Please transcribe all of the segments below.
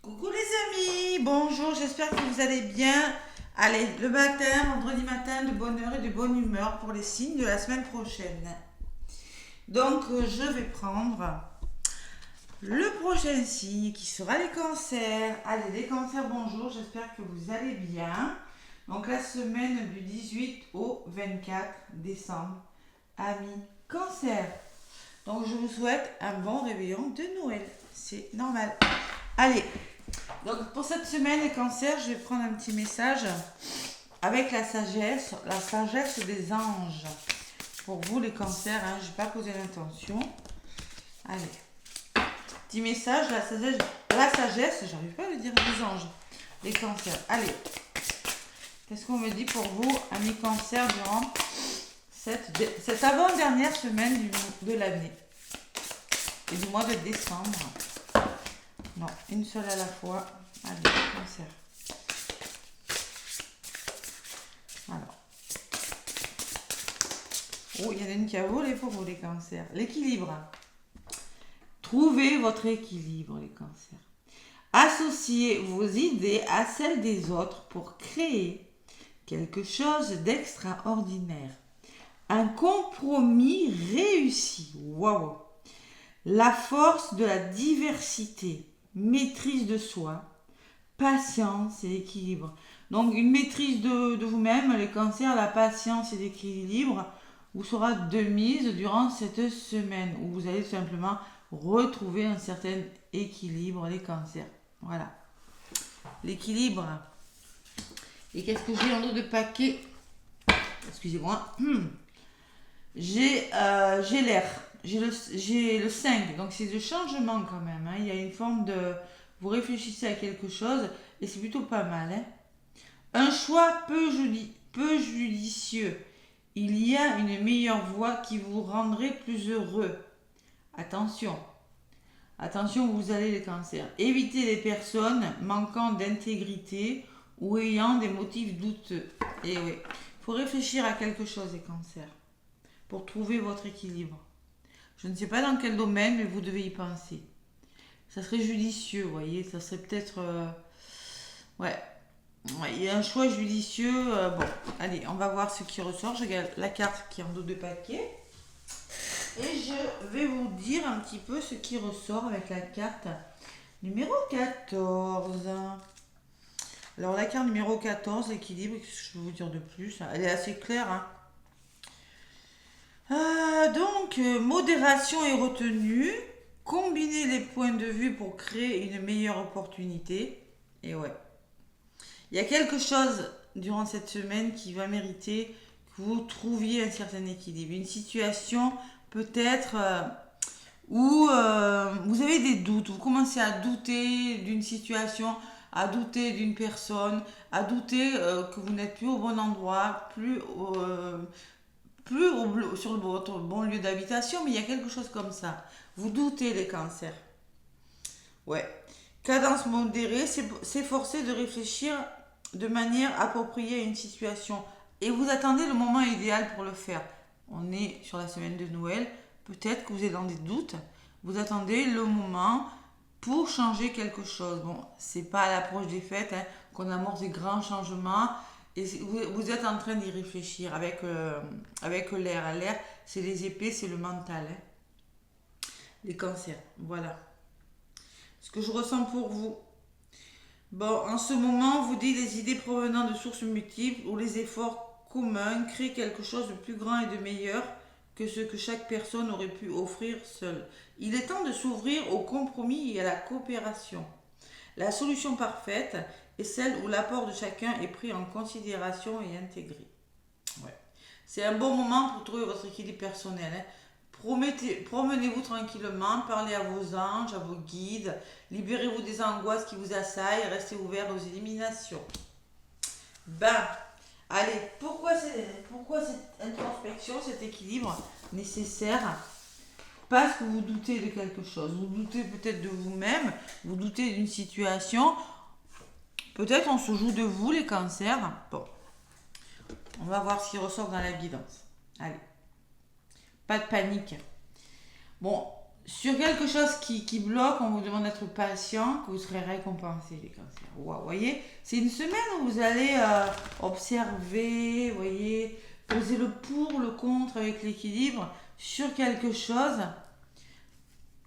Coucou les amis, bonjour, j'espère que vous allez bien. Allez, le matin, vendredi matin, de bonne heure et de bonne humeur pour les signes de la semaine prochaine. Donc, je vais prendre le prochain signe qui sera les cancers. Allez, les cancers, bonjour, j'espère que vous allez bien. Donc, la semaine du 18 au 24 décembre, amis cancer. Donc, je vous souhaite un bon réveillon de Noël. C'est normal. Allez, donc pour cette semaine, les cancers, je vais prendre un petit message avec la sagesse des anges. Pour vous, les cancers, hein, je n'ai pas posé l'intention. Allez, petit message, la sagesse, j'arrive pas à le dire, des anges, les cancers. Allez, qu'est-ce qu'on me dit pour vous, amis cancers, durant cette avant-dernière semaine de l'année et du mois de décembre? Non, une seule à la fois. Allez, cancer. Alors. Oh, il y en a une qui a volé pour vous, les cancers. L'équilibre. Trouvez votre équilibre, les cancers. Associez vos idées à celles des autres pour créer quelque chose d'extraordinaire. Un compromis réussi. Waouh! La force de la diversité. Maîtrise de soi, patience et équilibre. Donc une maîtrise de vous-même, les cancers, la patience et l'équilibre vous sera de mise durant cette semaine où vous allez tout simplement retrouver un certain équilibre, les cancers. Voilà. L'équilibre. Et qu'est-ce que j'ai en dos de paquet? Excusez-moi. J'ai l'air. J'ai le 5, donc c'est de changement quand même. Hein. Il y a une forme de... Vous réfléchissez à quelque chose et c'est plutôt pas mal. Hein. Un choix peu judicieux. Il y a une meilleure voie qui vous rendrait plus heureux. Attention. Attention, vous allez les cancers. Évitez les personnes manquant d'intégrité ou ayant des motifs douteux. Et oui, il faut réfléchir à quelque chose, les cancers, pour trouver votre équilibre. Je ne sais pas dans quel domaine, mais vous devez y penser. Ça serait judicieux, vous voyez. Ça serait peut-être... Ouais, il y a un choix judicieux. Bon, allez, on va voir ce qui ressort. Je regarde la carte qui est en dos de paquet. Et je vais vous dire un petit peu ce qui ressort avec la carte numéro 14. Alors, la carte numéro 14, l'équilibre, qu'est-ce que je peux vous dire de plus? Elle est assez claire, hein. Modération et retenue, combiner les points de vue pour créer une meilleure opportunité. Et ouais, il y a quelque chose durant cette semaine qui va mériter que vous trouviez un certain équilibre. Une situation peut-être où vous avez des doutes, vous commencez à douter d'une situation, à douter d'une personne, à douter que vous n'êtes plus au bon endroit, sur votre bon lieu d'habitation, mais il y a quelque chose comme ça. Vous doutez, les cancers. Ouais. Cadence modérée, s'efforcer de réfléchir de manière appropriée à une situation. Et vous attendez le moment idéal pour le faire. On est sur la semaine de Noël. Peut-être que vous êtes dans des doutes. Vous attendez le moment pour changer quelque chose. Bon, c'est pas à l'approche des fêtes qu'on amorce des grands changements. Et vous êtes en train d'y réfléchir avec l'air. L'air, c'est les épées, c'est le mental. Hein. Les cancers, voilà. Ce que je ressens pour vous. Bon, en ce moment, vous dites les idées provenant de sources multiples ou les efforts communs créent quelque chose de plus grand et de meilleur que ce que chaque personne aurait pu offrir seule. Il est temps de s'ouvrir au compromis et à la coopération. La solution parfaite est celle où l'apport de chacun est pris en considération et intégré. Ouais. C'est un bon moment pour trouver votre équilibre personnel. Hein. Promenez-vous tranquillement, parlez à vos anges, à vos guides, libérez-vous des angoisses qui vous assaillent et restez ouvert aux éliminations. Allez, pourquoi cette introspection, cet équilibre nécessaire? Parce que vous doutez de quelque chose, vous doutez peut-être de vous-même, vous doutez d'une situation, peut-être on se joue de vous, les cancers. Bon, on va voir ce qui ressort dans la guidance. Allez, pas de panique. Bon, Sur quelque chose qui bloque, on vous demande d'être patient, que vous serez récompensé, les cancers. Wow, vous voyez, c'est une semaine où vous allez observer, vous voyez, poser le pour, le contre avec l'équilibre sur quelque chose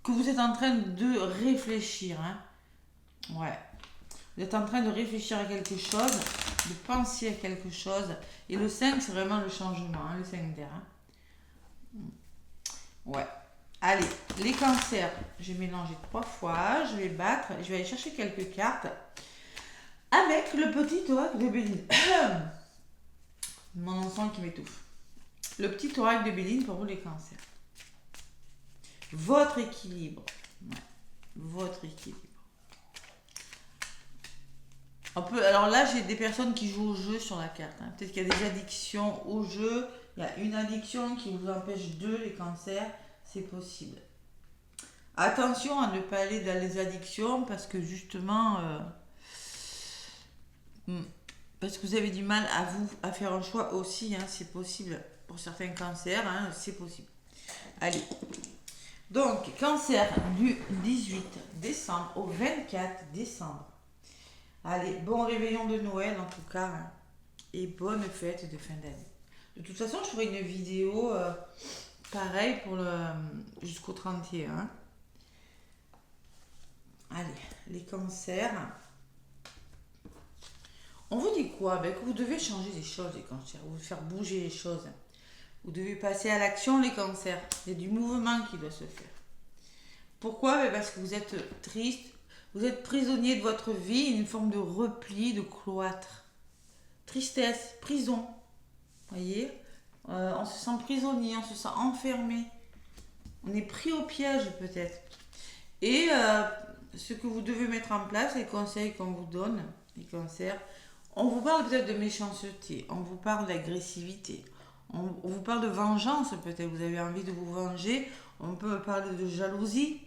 que vous êtes en train de réfléchir. Hein. Ouais. Vous êtes en train de réfléchir à quelque chose, de penser à quelque chose. Et le 5, c'est vraiment le changement, hein, le 5 d'air. Hein. Ouais. Allez, les cancers, j'ai mélangé 3 fois, je vais battre, je vais aller chercher quelques cartes avec le petit oracle de Béline. Mon enfant qui m'étouffe. Le petit oracle de Béline pour vous les cancers. Votre équilibre. Ouais, votre équilibre. Alors là, j'ai des personnes qui jouent au jeu sur la carte. Hein. Peut-être qu'il y a des addictions au jeu. Il y a une addiction qui vous empêche de les cancers. C'est possible. Attention à ne pas aller dans les addictions parce que justement, parce que vous avez du mal à faire un choix aussi. Hein, c'est possible pour certains cancers. Hein, c'est possible. Allez. Donc, cancer du 18 décembre au 24 décembre. Allez, bon réveillon de Noël en tout cas. Hein, et bonne fête de fin d'année. De toute façon, je ferai une vidéo pareil pour jusqu'au 31. Allez, les cancers. On vous dit quoi? Ben, que vous devez changer les choses, les cancers. Vous faire bouger les choses. Vous devez passer à l'action, les cancers. Il y a du mouvement qui doit se faire. Pourquoi? Ben, parce que vous êtes triste. Vous êtes prisonnier de votre vie, une forme de repli, de cloître. Tristesse, prison. Voyez, on se sent prisonnier, on se sent enfermé. On est pris au piège peut-être. Et ce que vous devez mettre en place, les conseils qu'on vous donne, les cancers, on vous parle peut-être de méchanceté, on vous parle d'agressivité, on vous parle de vengeance peut-être, vous avez envie de vous venger, on peut parler de jalousie,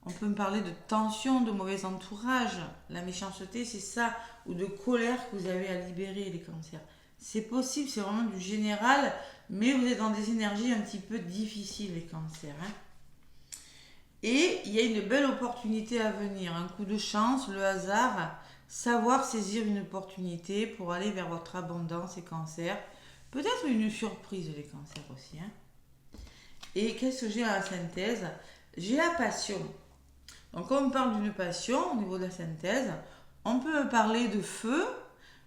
on peut me parler de tension, de mauvais entourage. La méchanceté, c'est ça, ou de colère que vous avez à libérer, les cancers. C'est possible, c'est vraiment du général, mais vous êtes dans des énergies un petit peu difficiles, les cancers. Hein. Et il y a une belle opportunité à venir, un coup de chance, le hasard, savoir saisir une opportunité pour aller vers votre abondance, les cancers. Peut-être une surprise, les cancers aussi. Hein. Et qu'est-ce que j'ai à la synthèse? J'ai la passion. Donc, quand on parle d'une passion, au niveau de la synthèse, on peut parler de feu.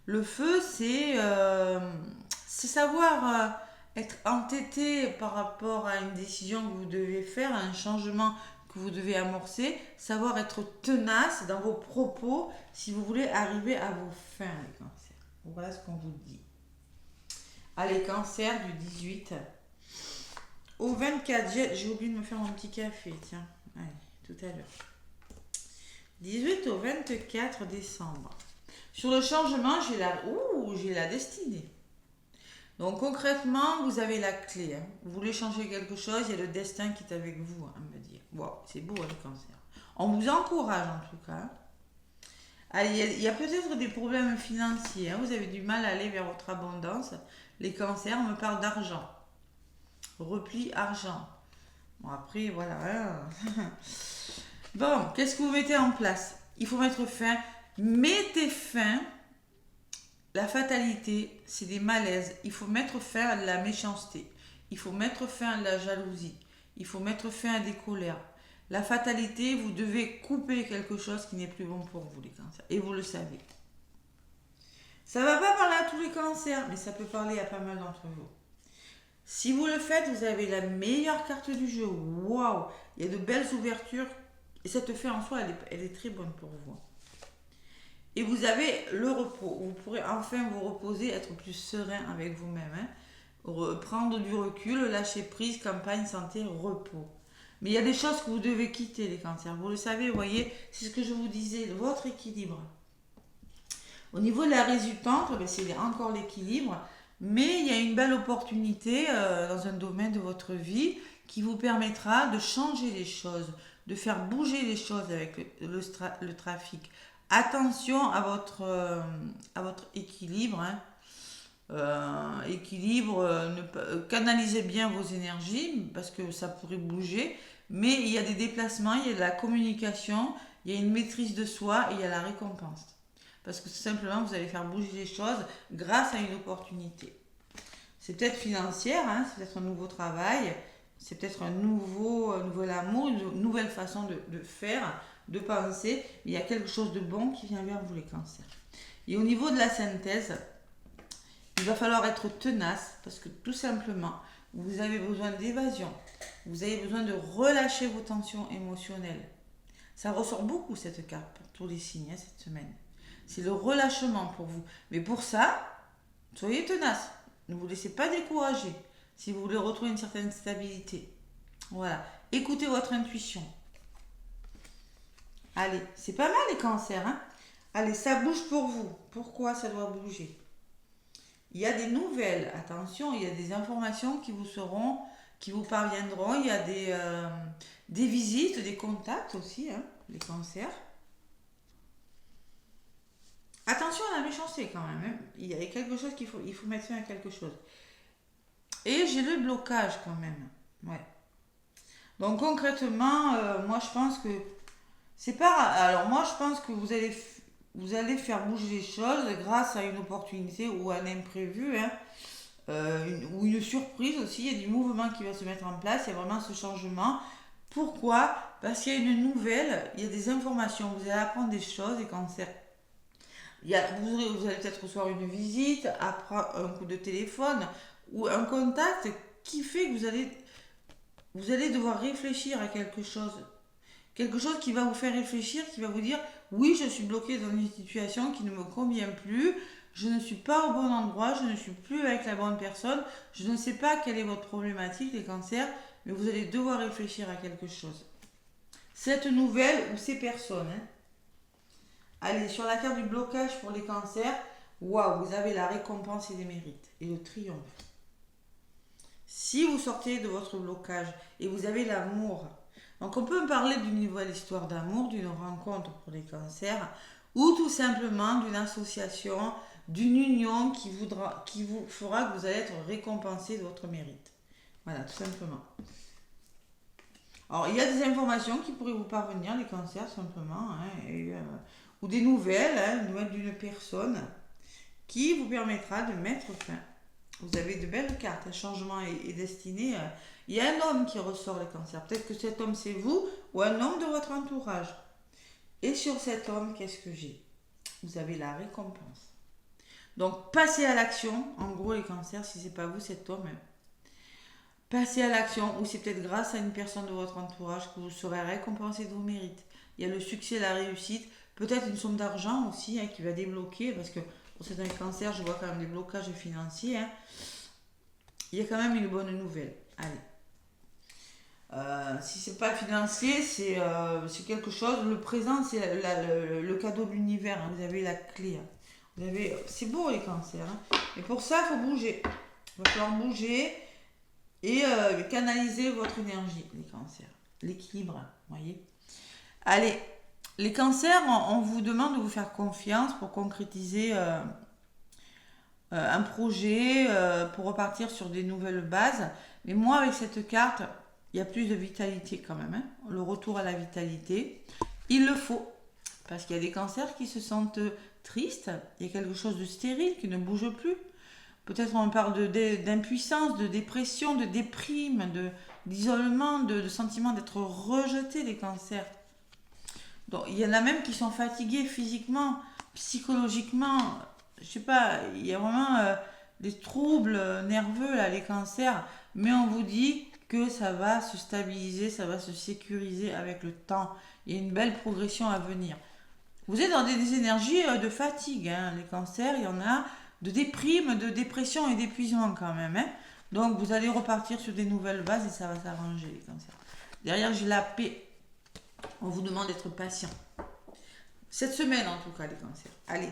Le feu, c'est savoir être entêté par rapport à une décision que vous devez faire, à un changement que vous devez amorcer, savoir être tenace dans vos propos si vous voulez arriver à vos fins, les cancers. Voilà ce qu'on vous dit. Allez, cancer du 18 au 24, j'ai oublié de me faire mon petit café, tiens, allez, tout à l'heure. 18 au 24 décembre. Sur le changement, j'ai la destinée. Donc concrètement, vous avez la clé. Hein. Vous voulez changer quelque chose, il y a le destin qui est avec vous, hein, me dire. Wow, c'est beau, hein, le cancer. On vous encourage en tout cas. Allez, il y a peut-être des problèmes financiers. Hein. Vous avez du mal à aller vers votre abondance. Les cancers, on me parle d'argent. Repli argent. Bon, après, voilà. Hein. Bon, qu'est-ce que vous mettez en place? Il faut mettre fin. Mettez fin. La fatalité, c'est des malaises. Il faut mettre fin à la méchanceté. Il faut mettre fin à la jalousie. Il faut mettre fin à des colères. La fatalité, vous devez couper quelque chose qui n'est plus bon pour vous, les cancers. Et vous le savez. Ça ne va pas parler à tous les cancers, mais ça peut parler à pas mal d'entre vous. Si vous le faites, vous avez la meilleure carte du jeu. Waouh! Il y a de belles ouvertures. Et cette fin en soi, elle est très bonne pour vous. Et vous avez le repos. Vous pourrez enfin vous reposer, être plus serein avec vous-même. Hein. Prendre du recul, lâcher prise, campagne, santé, repos. Mais il y a des choses que vous devez quitter, les cancers. Vous le savez, vous voyez, c'est ce que je vous disais, votre équilibre. Au niveau de la résultante, c'est encore l'équilibre. Mais il y a une belle opportunité dans un domaine de votre vie qui vous permettra de changer les choses, de faire bouger les choses avec le trafic. Attention à votre équilibre. Hein. Équilibre, canalisez bien vos énergies parce que ça pourrait bouger. mais il y a des déplacements, il y a de la communication, il y a une maîtrise de soi et il y a la récompense. Parce que tout simplement, vous allez faire bouger les choses grâce à une opportunité. C'est peut-être financière, hein, c'est peut-être un nouveau travail, c'est peut-être un nouvel amour, une nouvelle façon de faire, de penser. Mais il y a quelque chose de bon qui vient vers vous, les cancers. Et au niveau de la synthèse, il va falloir être tenace parce que tout simplement, vous avez besoin d'évasion. Vous avez besoin de relâcher vos tensions émotionnelles. Ça ressort beaucoup cette carte pour tous les signes cette semaine. C'est le relâchement pour vous. Mais pour ça, soyez tenace. Ne vous laissez pas décourager si vous voulez retrouver une certaine stabilité. Voilà. Écoutez votre intuition. Allez, c'est pas mal les cancers. Hein. Allez, ça bouge pour vous. Pourquoi ça doit bouger? Il y a des nouvelles. Attention, il y a des informations qui vous parviendront. Il y a des visites, des contacts aussi, hein, les cancers. Attention à la méchanceté quand même. Hein. Il y a quelque chose il faut mettre fin à quelque chose. Et j'ai le blocage quand même. Ouais. Donc concrètement, moi je pense que c'est pas. Alors moi je pense que vous allez faire bouger les choses grâce à une opportunité ou un imprévu, hein, ou une surprise aussi. Il y a du mouvement qui va se mettre en place. Il y a vraiment ce changement. Pourquoi? Parce qu'il y a une nouvelle, il y a des informations. Vous allez apprendre des choses, les cancers. Vous allez peut-être recevoir une visite, un coup de téléphone ou un contact qui fait que vous allez devoir réfléchir à quelque chose. Quelque chose qui va vous faire réfléchir, qui va vous dire oui, je suis bloqué dans une situation qui ne me convient plus, je ne suis pas au bon endroit, je ne suis plus avec la bonne personne, je ne sais pas quelle est votre problématique, les cancers, mais vous allez devoir réfléchir à quelque chose. Cette nouvelle ou ces personnes, hein. Allez, sur la carte du blocage pour les cancers, waouh, vous avez la récompense et les mérites et le triomphe. Si vous sortez de votre blocage et vous avez l'amour, donc on peut parler d'une nouvelle histoire d'amour, d'une rencontre pour les cancers, ou tout simplement d'une association, d'une union qui vous fera que vous allez être récompensé de votre mérite. Voilà, tout simplement. Alors, il y a des informations qui pourraient vous parvenir, les cancers, simplement, hein, ou des nouvelles, hein, une nouvelle d'une personne qui vous permettra de mettre fin. Vous avez de belles cartes, un changement est destiné. Il y a un homme qui ressort, les cancers. Peut-être que cet homme, c'est vous ou un homme de votre entourage. Et sur cet homme, qu'est-ce que j'ai? Vous avez la récompense. Donc, passez à l'action. En gros, les cancers, si ce n'est pas vous, cet homme, passez à l'action, ou c'est peut-être grâce à une personne de votre entourage que vous serez récompensé de vos mérites. Il y a le succès, la réussite, peut-être une somme d'argent aussi, hein, qui va débloquer, parce que pour certains cancers, je vois quand même des blocages financiers. Hein. Il y a quand même une bonne nouvelle. Allez. Si c'est pas financier, c'est quelque chose. Le présent, c'est le cadeau de l'univers. Hein. Vous avez la clé. Hein. C'est beau les cancers. Hein. Et pour ça, il faut bouger. Il va falloir bouger et canaliser votre énergie, les cancers. L'équilibre, voyez. Allez, les cancers, on vous demande de vous faire confiance pour concrétiser un projet, pour repartir sur des nouvelles bases. Mais moi, avec cette carte, il y a plus de vitalité quand même. Hein. Le retour à la vitalité, il le faut. Parce qu'il y a des cancers qui se sentent tristes. Il y a quelque chose de stérile qui ne bouge plus. Peut-être on parle d'impuissance, de dépression, de déprime, d'isolement, de sentiment d'être rejeté, les cancers. Donc, il y en a même qui sont fatigués physiquement, psychologiquement. Je sais pas, il y a vraiment des troubles nerveux, là, les cancers. Mais on vous dit que ça va se stabiliser, ça va se sécuriser avec le temps. Il y a une belle progression à venir. Vous êtes dans des énergies de fatigue, hein, les cancers, il y en a de déprime, de dépression et d'épuisement quand même. Hein. Donc vous allez repartir sur des nouvelles bases et ça va s'arranger, les cancers. Derrière, j'ai la paix. On vous demande d'être patient. Cette semaine, en tout cas, les cancers. Allez.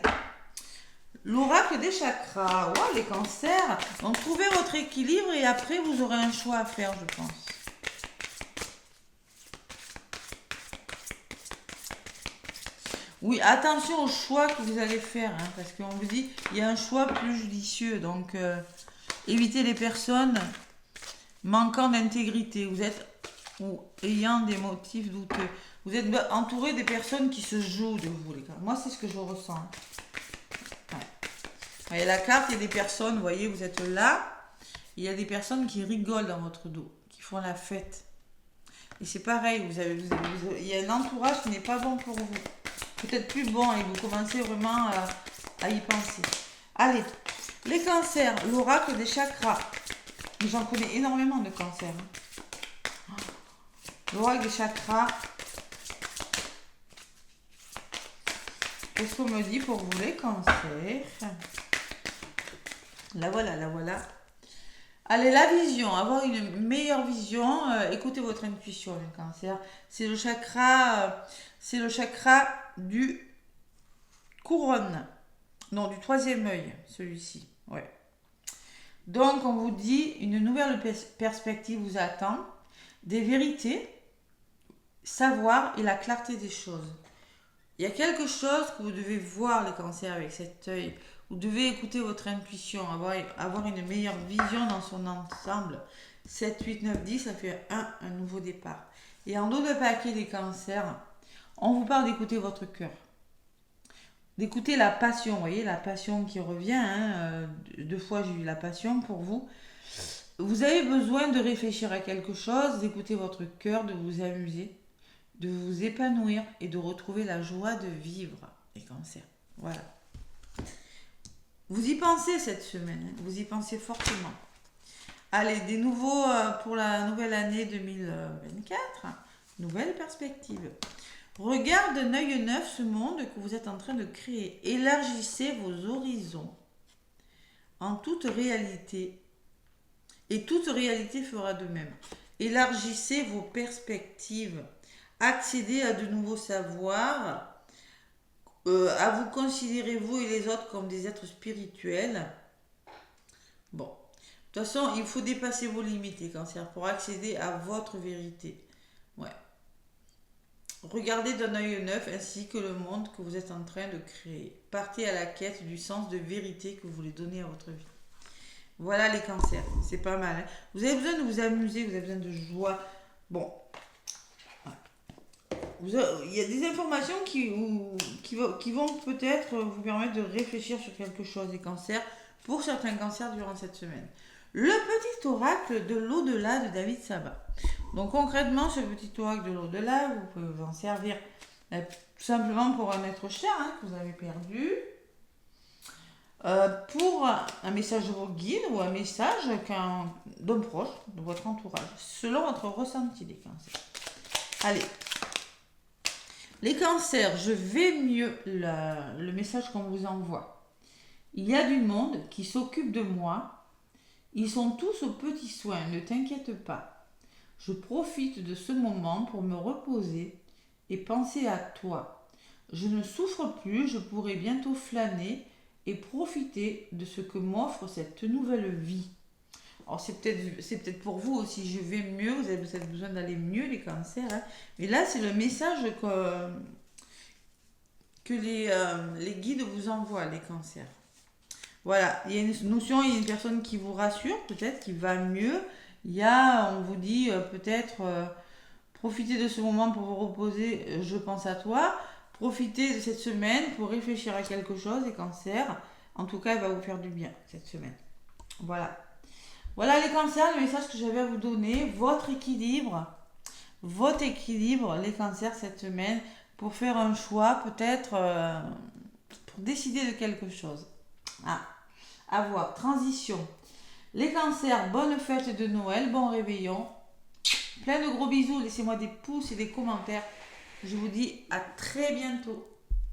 L'oracle des chakras. Wow, les cancers. Donc trouvez votre équilibre et après, vous aurez un choix à faire, je pense. Oui, attention au choix que vous allez faire, hein, parce qu'on vous dit il y a un choix plus judicieux. Donc, évitez les personnes manquant d'intégrité. Vous êtes ou ayant des motifs douteux. Vous êtes entouré des personnes qui se jouent de vous, les gars. Moi, c'est ce que je ressens. Ouais. Et la carte, il y a des personnes, vous voyez, vous êtes là. Il y a des personnes qui rigolent dans votre dos, qui font la fête. Et c'est pareil, il y a un entourage qui n'est pas bon pour vous. Peut-être plus bon et vous commencez vraiment à y penser. Allez, les cancers, l'oracle des chakras. J'en connais énormément de cancers. L'oracle des chakras. Qu'est-ce qu'on me dit pour vous les cancers? La voilà, la voilà. Allez, la vision, avoir une meilleure vision, écoutez votre intuition, le cancer. C'est le chakra du couronne. Non, du troisième œil, celui-ci. Ouais. Donc, on vous dit, une nouvelle perspective vous attend, des vérités, savoir et la clarté des choses. Il y a quelque chose que vous devez voir, les cancers, avec cet œil. Vous devez écouter votre intuition, avoir une meilleure vision dans son ensemble. 7, 8, 9, 10, ça fait un nouveau départ. Et en dos de paquet des cancers, on vous parle d'écouter votre cœur. D'écouter la passion, vous voyez, la passion qui revient. Hein, 2 fois, j'ai eu la passion pour vous. Vous avez besoin de réfléchir à quelque chose, d'écouter votre cœur, de vous amuser, de vous épanouir et de retrouver la joie de vivre, les cancers. Voilà. Vous y pensez cette semaine, hein, vous y pensez fortement. Allez, des nouveaux pour la nouvelle année 2024, nouvelle perspective. Regarde d'un œil neuf ce monde que vous êtes en train de créer. Élargissez vos horizons en toute réalité. Et toute réalité fera de même. Élargissez vos perspectives. Accédez à de nouveaux savoirs. À vous considérer vous et les autres comme des êtres spirituels. Bon, de toute façon, il faut dépasser vos limites, les cancers, pour accéder à votre vérité. Ouais. Regardez d'un œil neuf ainsi que le monde que vous êtes en train de créer. Partez à la quête du sens de vérité que vous voulez donner à votre vie. Voilà les cancers, c'est pas mal. Hein. Vous avez besoin de vous amuser, vous avez besoin de joie. Bon. Il y a des informations qui vont peut-être vous permettre de réfléchir sur quelque chose, des cancers, pour certains cancers durant cette semaine. Le petit oracle de l'au-delà de David Sabat. Donc concrètement, ce petit oracle de l'au-delà, vous pouvez vous en servir tout simplement pour un être cher que vous avez perdu, pour un message de vos guides ou un message d'un proche, de votre entourage, selon votre ressenti des cancers. Allez. Les cancers, je vais mieux, le message qu'on vous envoie. Il y a du monde qui s'occupe de moi. Ils sont tous aux petits soins, ne t'inquiète pas. Je profite de ce moment pour me reposer et penser à toi. Je ne souffre plus, je pourrai bientôt flâner et profiter de ce que m'offre cette nouvelle vie. Alors c'est peut-être pour vous aussi, je vais mieux, vous avez peut-être besoin d'aller mieux les cancers. Hein. Mais là, c'est le message que les guides vous envoient, les cancers. Voilà, il y a une notion, il y a une personne qui vous rassure, peut-être, qui va mieux. Il y a, on vous dit peut-être, profitez de ce moment pour vous reposer, je pense à toi. Profitez de cette semaine pour réfléchir à quelque chose, les cancers. En tout cas, il va vous faire du bien cette semaine. Voilà. Voilà les cancers, le message que j'avais à vous donner. Votre équilibre, les cancers cette semaine, pour faire un choix, peut-être pour décider de quelque chose. À voir. Transition. Les cancers, bonne fête de Noël, bon réveillon. Plein de gros bisous, laissez-moi des pouces et des commentaires. Je vous dis à très bientôt.